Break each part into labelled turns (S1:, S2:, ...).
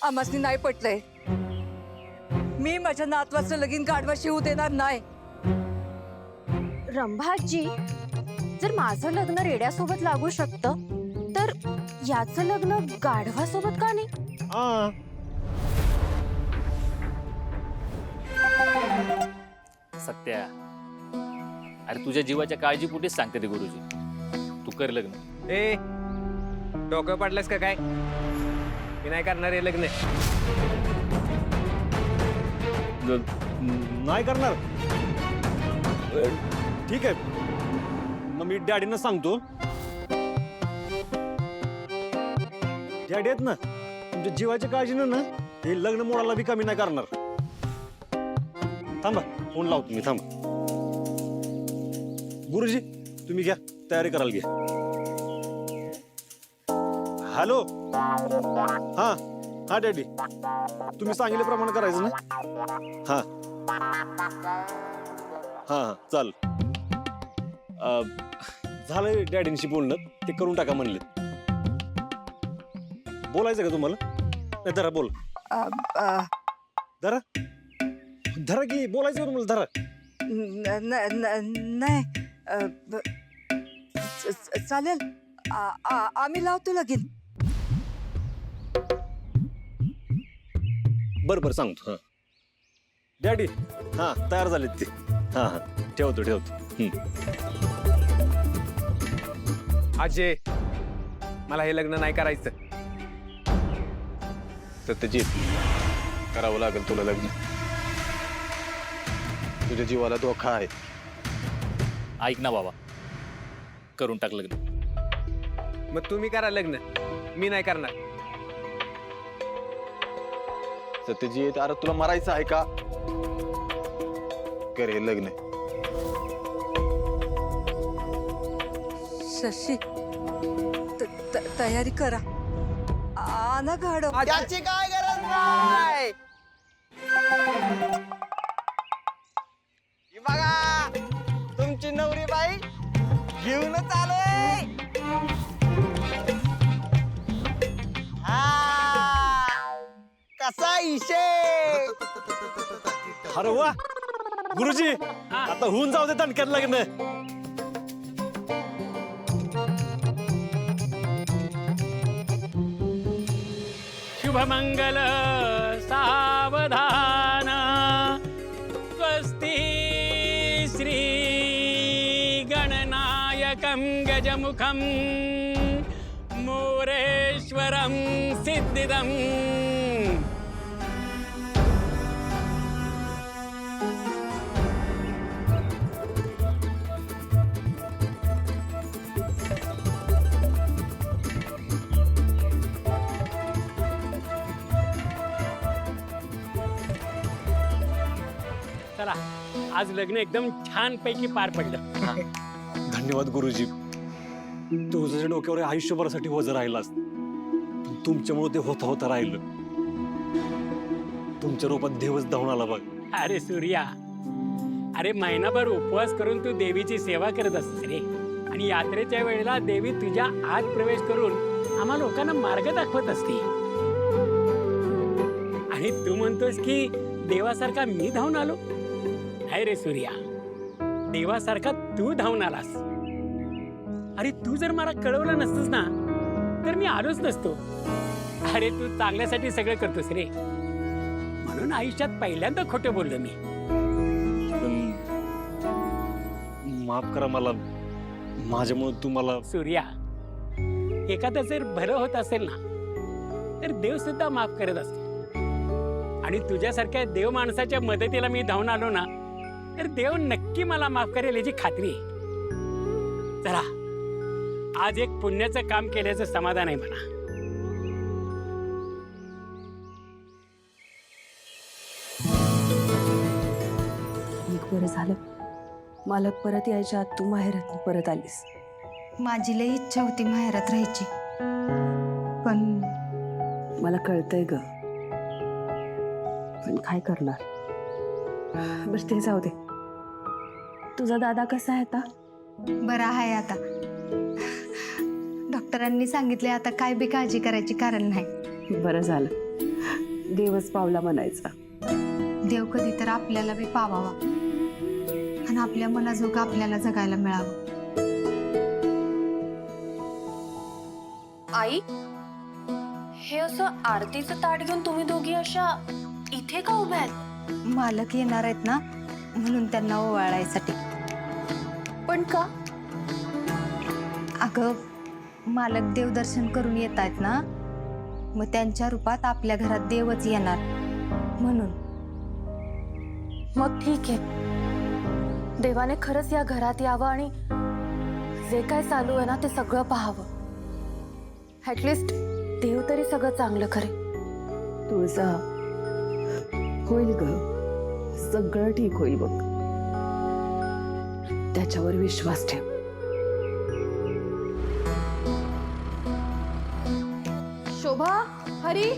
S1: आम्हासनी नाही पटलंय. मी माझ्या नातवाचं लगीन गाढवाशी होऊ देणार नाही.
S2: रंभाजी, जर माझं लग्न रेड्यासोबत लागू शकतं तर याचं लग्न गाढवासोबत का नाही?
S3: सत्या, अरे तुझ्या जीवाच्या काळजीपोटीच सांगते ते गुरुजी. तू कर लग्न.
S4: ए डोकं पडलंस का काय? मी नाही करणार हे लग्न.
S5: नाही करणार. ठीक आहे, मग मी डॅडींना सांगतो. डॅडी आहेत ना, तुमच्या जीवाच्या काळजीनं ना हे लग्न मोडायला बी कमी नाही करणार. थांबा, फोन लावतो मी. थांबा. गुरुजी तुम्ही घ्या, तयारी करायला घ्या. हॅलो. हा हा डॅडी, तुम्ही सांगितल्याप्रमाणे करायचं ना. हा हा हा चाल. झालंय डॅडींशी बोलणं, ते करून टाका म्हणले. बोलायचं का तुम्हाला? नाही धरा, बोल. धरा धरा की, बोलायचं का तुम्हाला? धरा.
S1: नाही चालेल. आम्ही लावतो लगीन.
S5: बरं बरं सांगतो. हा डॅडी, हा तयार झालेत ते. हा हा ठेवतो ठेवतो.
S4: अजय, मला हे लग्न नाही करायचं.
S6: सत्यजित, करावं लागेल तुला लग्न. तुझ्या जीवाला धोका आहे.
S3: ऐक ना बाबा, करून टाक लग्न.
S4: मग तुम्ही करा लग्न, मी नाही करणार.
S6: सत्यजित, अरे तुला मरायचं आहे का? कर हे लग्न.
S1: शशी, तयारी करा. आना गाढव.
S7: त्याची काय गरज नाही. ही बघा, तुमची नवरी बाई घेऊनच आलोय. हा, कसा इशे.
S5: अरे वा गुरुजी, आता होऊन जाऊ दे दणक्यात लग्न.
S8: शुभमंगल सावधान. स्वस्ति श्री गणनायकं गजमुखं मोरेश्वरं सिद्धिदम्. चला, आज लग्न एकदम छान पैकी पार पडलं.
S5: धन्यवाद गुरुजी. तुझ्या डोक्यावर आयुष्यभरासाठी वजन राहिलास. तुमच्यामुळे ते होता होता राहिलं. तुमच्या रूपात देवच धावून आला बघ.
S8: अरे सूर्या, अरे महिनाभर उपवास करून तू देवीची सेवा करत असतेस रे. आणि यात्रेच्या वेळेला देवी तुझ्या आत प्रवेश करून आम्हा लोकांना मार्ग दाखवत असते. आणि तू म्हणतोस की देवासारखा मी धावून आलो. नाही रे सूर्या, देवासारखा तू धावून आलास. अरे तू जर मला कळवलं नसतंस ना तर मी आलोच नसतो. अरे तू चांगल्यासाठी सगळं करतोस रे, म्हणून आयुष्यात पहिल्यांदा खोटं बोललो मी.
S5: माफ करा मला, माझ्यामुळे तुम्हाला.
S8: सूर्या, एखादं जर भलं होत असेल ना तर देव सुद्धा माफ करत असतो. आणि तुझ्यासारख्या देव माणसाच्या मदतीला मी धावून आलो ना तर देव नक्की मला माफ करेल याची खात्री आहे. चला, आज एक पुण्याचं काम केल्याचं समाधान आहे म्हणा.
S2: एक बरं झालं, मालक परत यायच्या आत तू माहेरात परत आलीस.
S9: माझी लई इच्छा होती माहेरात राहायची, पण
S2: मला कळतंय ग, पण काय करणार. बस ते जाऊ दे. तुझा दादा कसा आहे आता?
S9: बरा आहे आता. डॉक्टरांनी सांगितले आता काय बी काळजी करायची कारण नाही.
S2: बरं झालं.
S10: देवच पावला म्हणायचा.
S9: देव कधी तर आपल्याला बी पावावा आणि आपल्या मनाजोगं आपल्याला जगायला मिळावं.
S2: आई, हे असं आरतीचं ताट घेऊन तुम्ही दोघी अशा इथे का उभ्या आहेत?
S9: मालक येणार आहेत ना, म्हणून त्यांना ओवाळायसाठी.
S2: पण का?
S9: अगं, मालक देवदर्शन करून येत आहेत ना, मग त्यांच्या रूपात आपल्या घरात देवच येणार म्हणून.
S2: मग ठीक आहे, देवाने खरंच या घरात यावं आणि जे काय चालू आहे ना ते सगळं पाहावं. ऍटलिस्ट देव तरी सगळं चांगलं करे.
S10: तुळजा, होईल ग, सगळं ठीक होईल बघ. त्याच्यावर विश्वास ठेव.
S2: शोभा, हरी,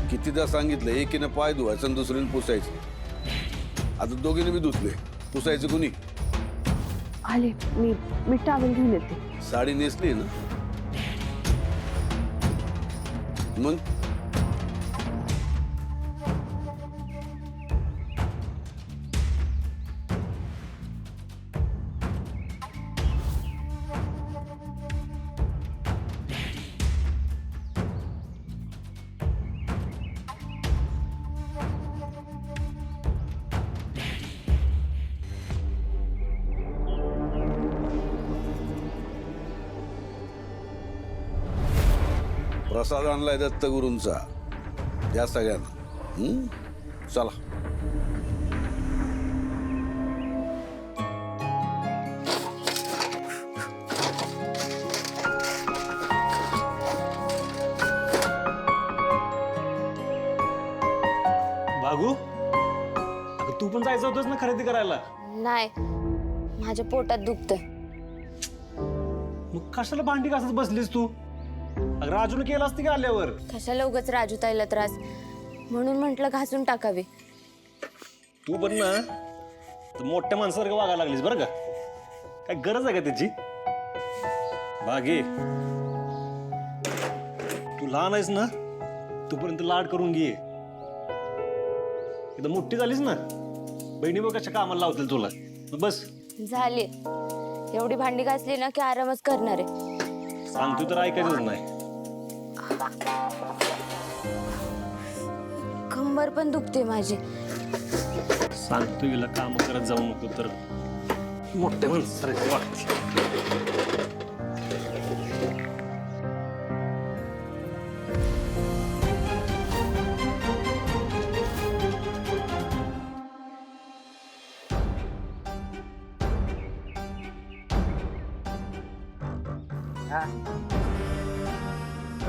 S11: कितीदा सांगितलं एकीनं पाय धुवायचं आणि दुसरीने पुसायचं. आता दोघीने मी धुतले, पुसायचं कुणी?
S10: आले, मी टावेल घेऊन येते.
S11: साडी नेसली ना मग प्रसाद आणलाय दत्तगुरूंचा, या सगळ्यांना. चला.
S5: भागू, अगं तू पण जायचं होतंस ना खरेदी करायला.
S2: नाही, माझ्या पोटात दुखतंय.
S5: मग कशाला भांडी घासत बसलीस तू? अगं राजूने केलं असती का आल्यावर?
S2: कशाला उगाच राजू ताईला त्रास, म्हणून म्हटलं घासून टाकावी.
S5: तू पण ना तर मोठ्या माणसासारखं वागायला लागलीस बरं का. काय गरज आहे का त्याची? बागे, तू लहान आहेस ना, तोपर्यंत लाड करून घे. एकदा मोठी झालीस ना, बहिणी बघ कशा कामाला लावतील तुला. मग बस
S2: झाली, एवढी भांडी घासली ना की आरामच करणार आहे.
S5: सांगतो तर ऐकायचंच नाही.
S2: कंबर पण दुखते माझी.
S5: सांगतो हिला काम करत जाऊ नको तर मोठ्या माणसासारखं वागते.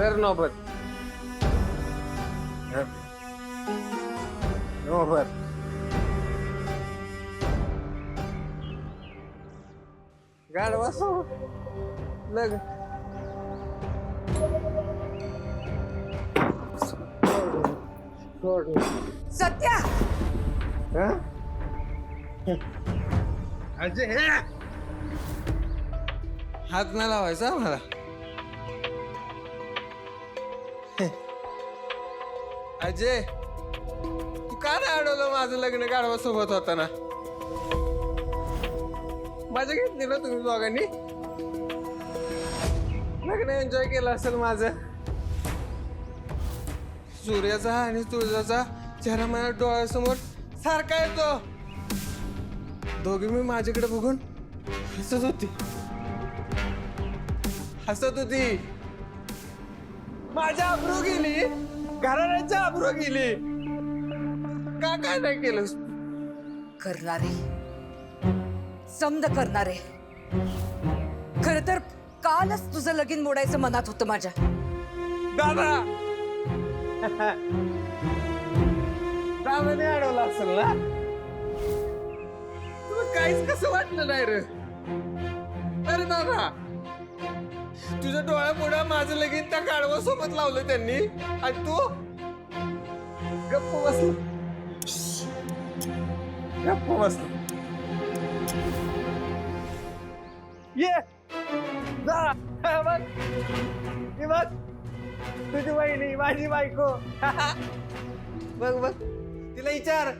S4: तर नोबत नोबत गाडवा लग
S1: सत्या,
S4: अजय, हात नाही लावायचा मला. अजय, तू का नाही अडवलं माझं लग्न गाढवा सोबत होताना? मजा घेतली ना तुम्ही दोघांनी? लग्न एन्जॉय केलं असेल माझं. सूर्याचा आणि तुळजाचा चेहरा माझ्या डोळ्यासमोर सारखा येतो. दोघी मी माझ्याकडे बघून हसत होती. माझ्या अब्रू गेली, घराण्याच्या अब्रू गेली. का काय नाही केलंस?
S1: करणारे, समद करणारे. खर तर कालच तुझं लगीन मोडायचं मनात होतं माझ्या.
S4: दादा दादाने अडवलं असेल ना? तुम्ही काहीच कसं वाटलं नाही रे. अरे दादा, तुझ्या डोळ्यापुढे माझं लगीन त्या गाढवा सोबत लावलं त्यांनी आणि तू गप्प बसला. गप्प बसला. ये जा. बघ हे बघ, तुझी बहिणी माझी बायको. बघ बघ, तिला विचार,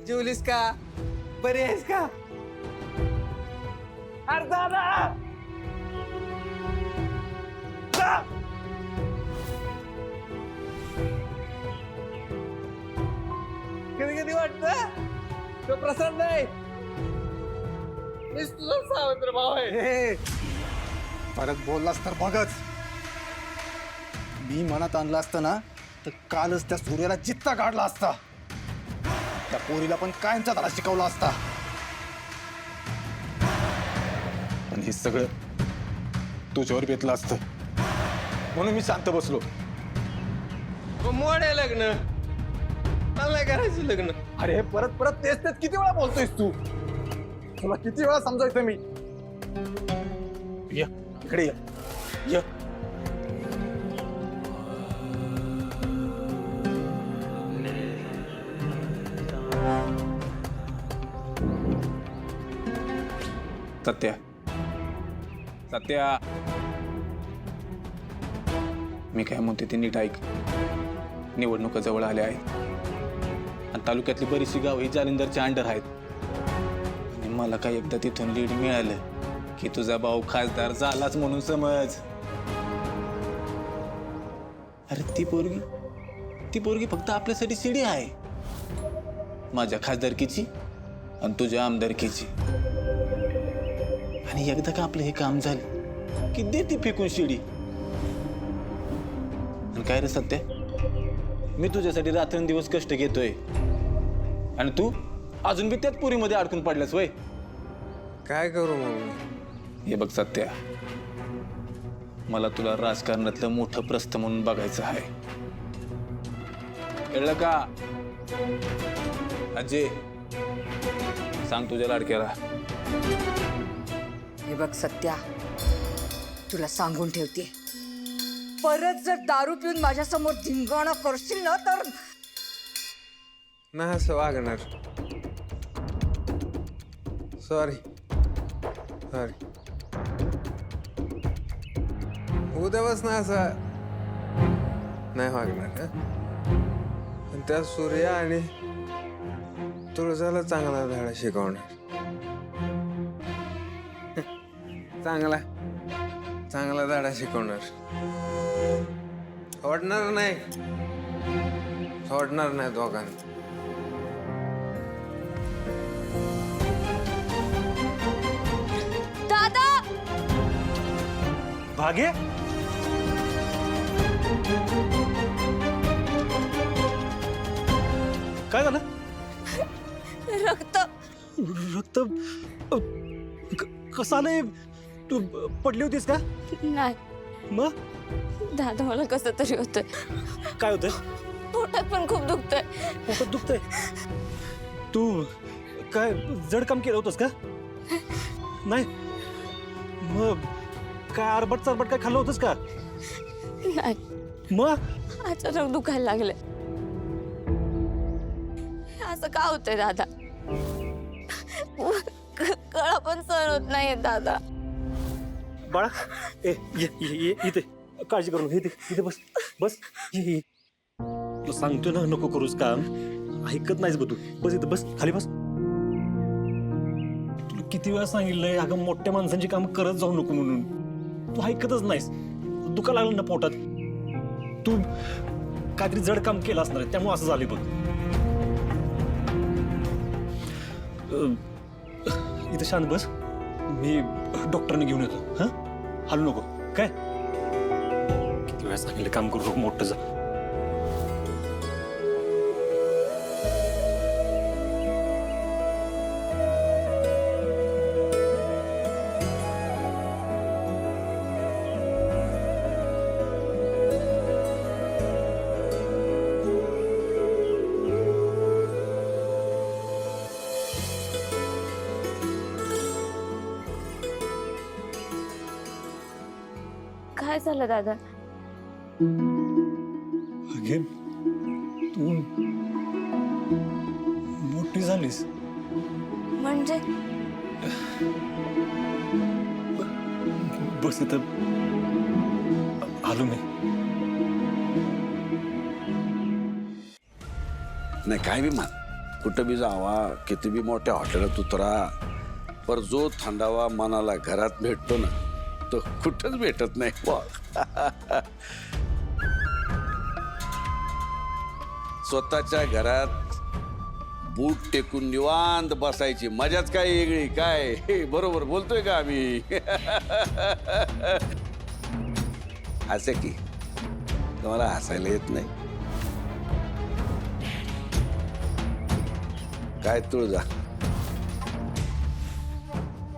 S4: जेवलीस का, बरी आहेस का? अरे दादा जा. कधी कधी वाटत तो प्रसाद नाही, मीच तुझा सावत्र भाव आहे.
S6: परत बोललास तर बघच. मी मनात आणलं असतं ना तर कालच त्या सूर्याला चित्ता काढला असता. त्या पोरीला पण कायमचा त्याला शिकवला असता. पण हे सगळं तुझ्यावर बेतलं असतं म्हणून मी शांत बसलो.
S4: मोड आहे लग्न, मला नाही करायचं लग्न.
S6: अरे परत परत तेच तेच किती वेळा बोलतोयस तू? तुला किती वेळा समजायचं मी? ये इकडे ये. सत्या, सत्या, मी काय म्हणते ते नीट ऐक. निवडणुका जवळ आल्या आहेत आणि तालुक्यातली बरीचशी गाव ही जालिंदरच्या अंडर आहेत. आणि मला काय एकदा तिथून लीड मिळालं की तुझा भाऊ खासदार झालाच म्हणून समज. अरे ती पोरगी फक्त आपल्यासाठी शिडी आहे, माझ्या खासदारकीची आणि तुझ्या आमदारकीची. आणि एकदा का आपलं हे काम झालं की दे ती फेकून शिडी. आणि काय रे सत्या, मी तुझ्यासाठी रात्रंदिवस कष्ट घेतोय आणि तू अजून बी त्याच पुरीमध्ये अडकून पडलास वय.
S4: काय करू मग?
S6: हे बघ सत्या, मला तुला राजकारणातलं मोठं प्रस्थ म्हणून बघायचं आहे, कळलं का? अजय, सांग तुझ्या लाडक्याला.
S1: हे बघ सत्या, तुला सांगून ठेवते, परत जर दारू पिऊन माझ्यासमोर धिंगाणा करशील ना तर
S4: नाही असं वागणार. Sorry sorry. उद्यापासून असं नाही वागणार. आणि त्या सूर्या आणि तुळजाला चांगला धडा शिकवणार. चांगला चांगला धडा शिकवणार. सोडणार नाही, सोडणार नाही दोघांना.
S2: दादा,
S5: भागे काय झालं?
S2: रक्त.
S5: रक्त कसं आलंय? तू पडली होतीस का?
S2: नाही
S5: मग
S2: दादा, मला कसं तरी होतंय.
S5: काय होतंय?
S2: पोटात पण खूप दुखतंय.
S5: पोटात दुखतंय? तू काय जड काम केलं होतंस का? नाही मग काय आरबट चारबट काय खाल्लं होतंस का?
S2: नाही,
S5: मग
S2: अचानक दुखायला लागले. असं का होतंय दादा? कळा पण सहन होत नाहीये दादा.
S5: बाळा, ए ये ये ये इथे, काळजी करून इथे इथे बस बस. ये तुला सांगतोय ना नको करूस काम, ऐकत नाहीस ग तू. बस इथं बस, खाली बस. तुला किती वेळा सांगितलंय अगं मोठ्या माणसांची काम करत जाऊ नको म्हणून. तू ऐकतच नाहीस. दुखा लागलं ना पोटात. तू काहीतरी जड काम केलं असणार आहे त्यामुळे असं झालंय बघ. इथं शांत बस, मी डॉक्टरने घेऊन येतो. हा, हालू नको काय. किती वेळा सांगितलं काम करू नको, मोठं जा.
S2: काय झालं दादा?
S5: अगेन तू मोठी झालीस.
S2: म्हणजे
S5: बस इथं आलो मी.
S11: नाही काय बी मान, कुठं बी जावा, किती बी मोठ्या हॉटेलात उतरा, पर जो थंडावा मनाला घरात भेटतो ना तो कुठंच भेटत नाही. स्वतःच्या घरात बूट टेकून निवांत बसायची मजाच काय वेगळी. काय हे बरोबर बोलतोय का आम्ही? असं की तुम्हाला हसायला येत नाही काय? तुळजा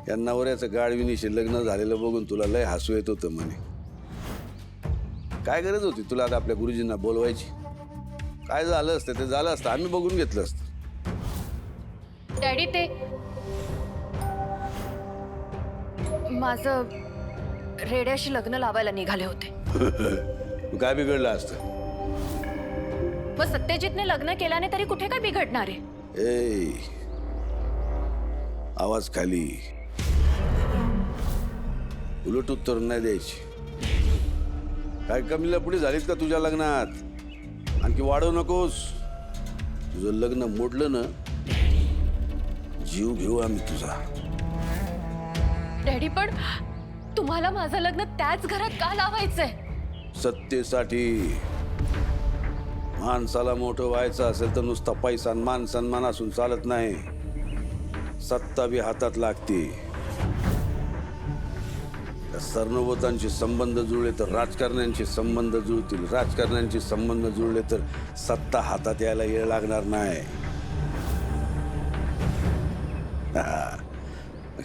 S11: या नवऱ्याचं गाडविनीशी लग्न झालेलं बघून तुला लय हसू येत होतं म्हणे. काय गरज होती तुला आता आपल्या गुरुजींना बोलवायची? काय झालं असतं ते झालं असतं, आम्ही बघून घेतलं असतं.
S2: डॅडी, ते माझं रेड्याशी लग्न लावायला निघाले होते.
S11: काय बिघडलं असतं?
S2: मग सत्यजितने लग्न केल्याने तरी कुठे काय बिघडणार आहे?
S11: ए आवाज खाली, उलट उत्तर नाही द्यायची. काय कमी लपडी झालीत का तुझ्या लग्नात? आणखी वाढवू नकोस. तुझं लग्न मोडलं ना, जीव घेऊ आम्ही तुझा.
S2: डॅडी, पण तुम्हाला माझं लग्न त्याच घरात का लावायचंय?
S11: सत्तेसाठी. माणसाला मोठं व्हायचं असेल तर नुसता पैसा आणि मान सन्मान असून चालत नाही. सत्ता बी हातात लागते. सर्वभूतांचे संबंध जुळले तर राजकारण्यांचे संबंध जुळतील. राजकारण्यांचे संबंध जुळले तर सत्ता हातात यायला वेळ लागणार नाही.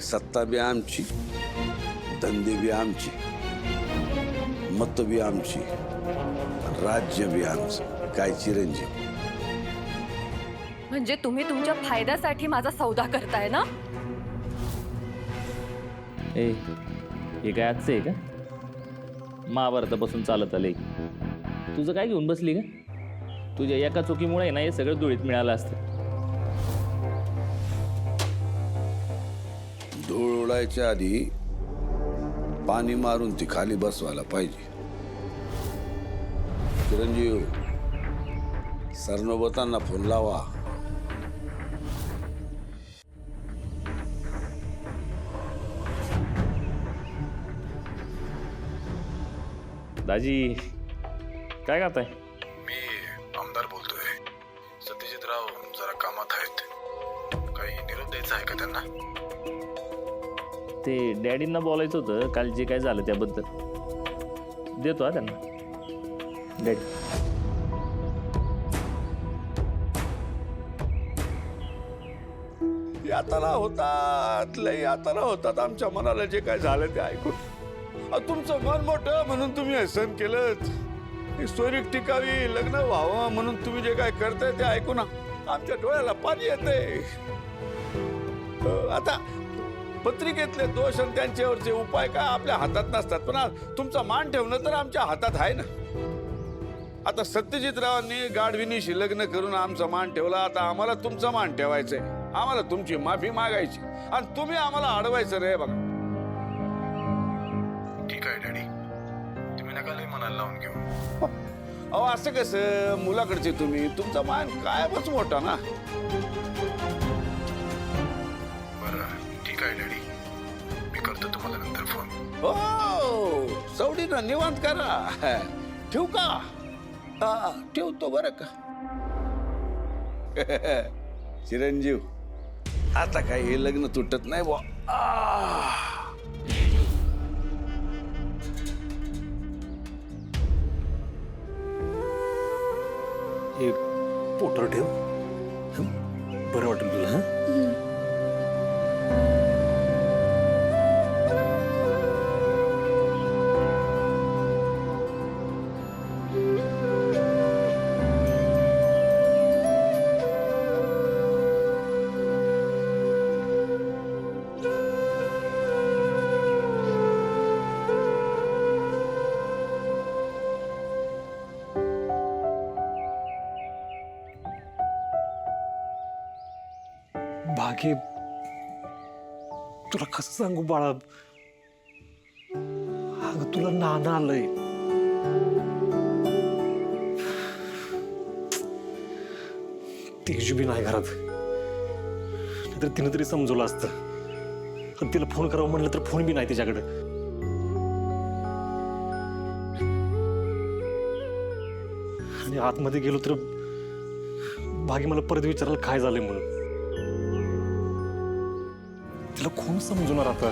S11: सत्ता बी आमची, धंदे बी आमची, मत बी आमची, राज्य बी आमचं. काय चिरंजीव?
S2: म्हणजे तुम्ही तुमच्या फायद्यासाठी माझा सौदा करताय ना?
S3: ए हे काय आजचं आहे का? महाभारतापासून चालत आलंय. तुझं काय घेऊन बसली का? तुझ्या एका चुकीमुळे ना हे सगळं धुळीत मिळालं असतं.
S11: धूळ उडायच्या आधी पाणी मारून ती खाली बसवायला पाहिजे. चिरंजीव, सरनोबतांना फोन लावा.
S3: दाजी काय करताय?
S6: मी आमदार बोलतोय. सत्यजितराव जरा कामात आहेत. काही निरोप द्यायचा आहे का त्यांना?
S3: ते डॅडींना बोलायचं होतं काल जे काय झालं त्याबद्दल. देतो हा त्यांना. डॅडी
S11: यातना होतात, लय यातना होतात आमच्या मनाला. जे काय झालं ते ऐकून तुमचं मन मोठं म्हणून तुम्ही हे सहन केलं. सोयरीक टिकावी, लग्न व्हावं म्हणून तुम्ही जे काय करताय ते ऐकून आमच्या डोळ्याला पाणी येते. आता पत्रिकेतले दोष आणि त्यांच्यावरचे उपाय काय आपल्या हातात नसतात, पण तुमचा मान ठेवणं तर आमच्या हातात आहे ना. आता सत्यजितरावांनी गाढविनीशी लग्न करून आमचा मान ठेवला. आता आम्हाला तुमचा मान ठेवायचंय. आम्हाला तुमची माफी मागायची आणि तुम्ही आम्हाला अडवायचं रे. बघा
S6: ठीक आहे डॅडी, तुम्ही नका लय मनाला लावून घेऊ.
S11: अहो असं कसं? मुलाकडचे तुम्ही, तुमचा मान कायमच मोठा ना.
S6: बरं ठीक आहे डॅडी, मी करतो तुम्हाला नंतर फोन.
S11: हो सवडीनं निवांत करा. ठेवू का? हा ठेवतो बरं का. चिरंजीव, आता काही हे लग्न तुटत नाही बुवा.
S5: हे पोटर ठेव. बरं वाटेल तुला. भागे तुला कसं सांगू बाळा, अगं तुला नाना आलंय. तेजू बी नाही घरात, नाहीतर तिनं तरी समजवलं असतं. आणि तिला फोन करावं म्हणलं तर फोन बी नाही तिच्याकडे. आणि आतमध्ये गेलो तर भागी मला परत विचारायला काय झालंय म्हणून. तिला कोण समजवणार आता.